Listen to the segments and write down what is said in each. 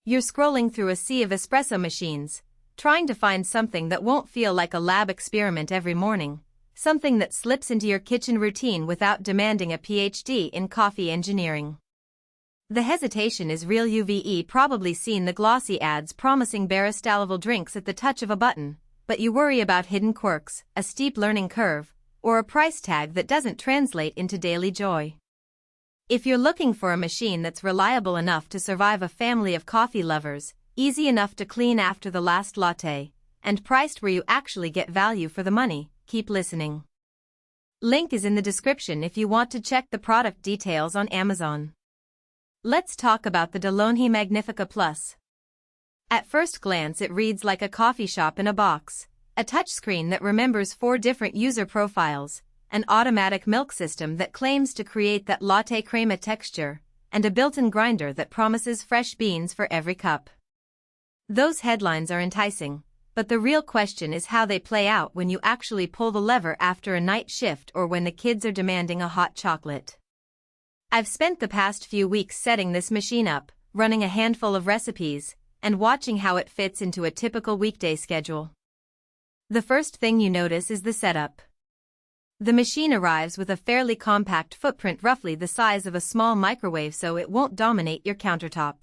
You're scrolling through a sea of espresso machines, trying to find something that won't feel like a lab experiment every morning, something that slips into your kitchen routine without demanding a PhD in coffee engineering. The hesitation is real. You've probably seen the glossy ads promising barista-level drinks at the touch of a button, but you worry about hidden quirks, a steep learning curve, or a price tag that doesn't translate into daily joy. If you're looking for a machine that's reliable enough to survive a family of coffee lovers, easy enough to clean after the last latte, and priced where you actually get value for the money, keep listening. Link is in the description if you want to check the product details on Amazon. Let's talk about the DeLonghi Magnifica Plus. At first glance it reads like a coffee shop in a box, a touchscreen that remembers 4 different user profiles, an automatic milk system that claims to create that latte crema texture, and a built-in grinder that promises fresh beans for every cup. Those headlines are enticing, but the real question is how they play out when you actually pull the lever after a night shift or when the kids are demanding a hot chocolate. I've spent the past few weeks setting this machine up, running a handful of recipes, and watching how it fits into a typical weekday schedule. The first thing you notice is the setup. The machine arrives with a fairly compact footprint, roughly the size of a small microwave, so it won't dominate your countertop.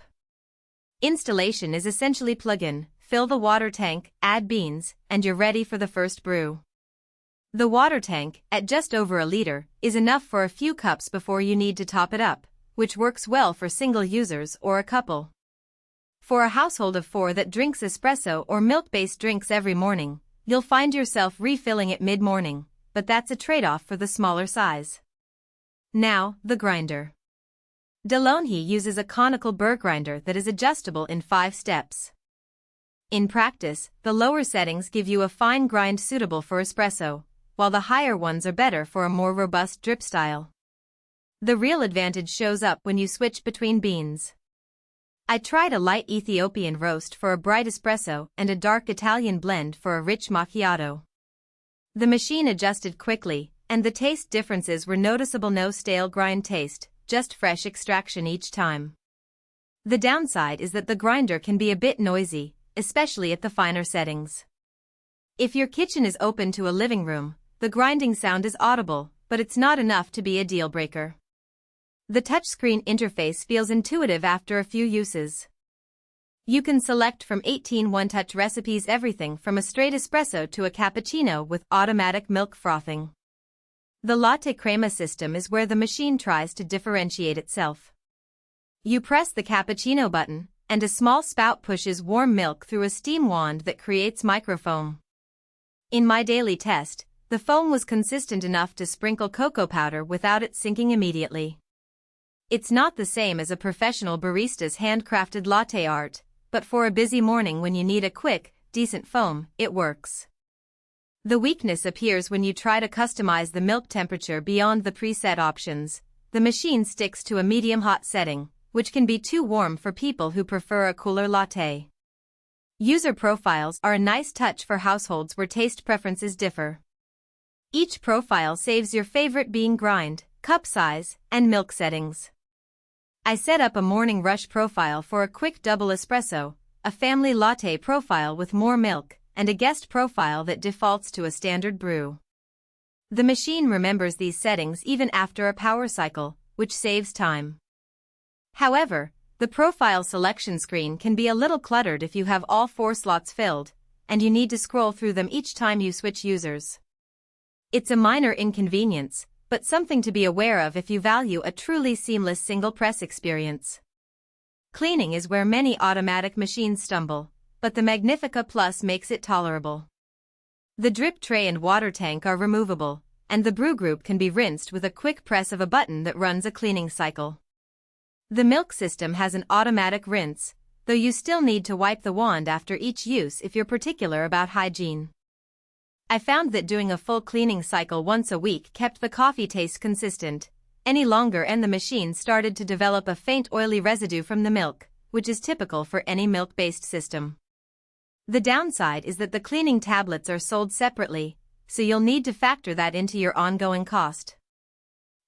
Installation is essentially plug-in, fill the water tank, add beans, and you're ready for the first brew. The water tank, at just over a liter, is enough for a few cups before you need to top it up, which works well for single users or a couple. For a household of 4 that drinks espresso or milk-based drinks every morning, you'll find yourself refilling it mid-morning, but that's a trade-off for the smaller size. Now, the grinder. DeLonghi uses a conical burr grinder that is adjustable in 5 steps. In practice, the lower settings give you a fine grind suitable for espresso, while the higher ones are better for a more robust drip style. The real advantage shows up when you switch between beans. I tried a light Ethiopian roast for a bright espresso and a dark Italian blend for a rich macchiato. The machine adjusted quickly, and the taste differences were noticeable. No stale grind taste, just fresh extraction each time. The downside is that the grinder can be a bit noisy, especially at the finer settings. If your kitchen is open to a living room, the grinding sound is audible, but it's not enough to be a deal breaker. The touchscreen interface feels intuitive after a few uses. You can select from 18 one-touch recipes, everything from a straight espresso to a cappuccino with automatic milk frothing. The latte crema system is where the machine tries to differentiate itself. You press the cappuccino button, and a small spout pushes warm milk through a steam wand that creates microfoam. In my daily test, the foam was consistent enough to sprinkle cocoa powder without it sinking immediately. It's not the same as a professional barista's handcrafted latte art, but for a busy morning when you need a quick, decent foam, it works. The weakness appears when you try to customize the milk temperature beyond the preset options. The machine sticks to a medium-hot setting, which can be too warm for people who prefer a cooler latte. User profiles are a nice touch for households where taste preferences differ. Each profile saves your favorite bean grind, cup size, and milk settings. I set up a morning rush profile for a quick double espresso, a family latte profile with more milk, and a guest profile that defaults to a standard brew. The machine remembers these settings even after a power cycle, which saves time. However, the profile selection screen can be a little cluttered if you have all 4 slots filled, and you need to scroll through them each time you switch users. It's a minor inconvenience, but something to be aware of if you value a truly seamless single-press experience. Cleaning is where many automatic machines stumble, but the Magnifica Plus makes it tolerable. The drip tray and water tank are removable, and the brew group can be rinsed with a quick press of a button that runs a cleaning cycle. The milk system has an automatic rinse, though you still need to wipe the wand after each use if you're particular about hygiene. I found that doing a full cleaning cycle once a week kept the coffee taste consistent. Any longer and the machine started to develop a faint oily residue from the milk, which is typical for any milk-based system. The downside is that the cleaning tablets are sold separately, so you'll need to factor that into your ongoing cost.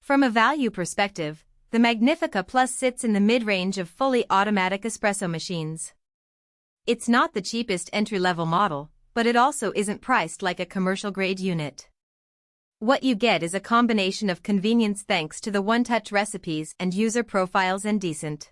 From a value perspective, The Magnifica Plus sits in the mid-range of fully automatic espresso machines. It's not the cheapest entry-level model, but it also isn't priced like a commercial-grade unit. What you get is a combination of convenience thanks to the one-touch recipes and user profiles and decent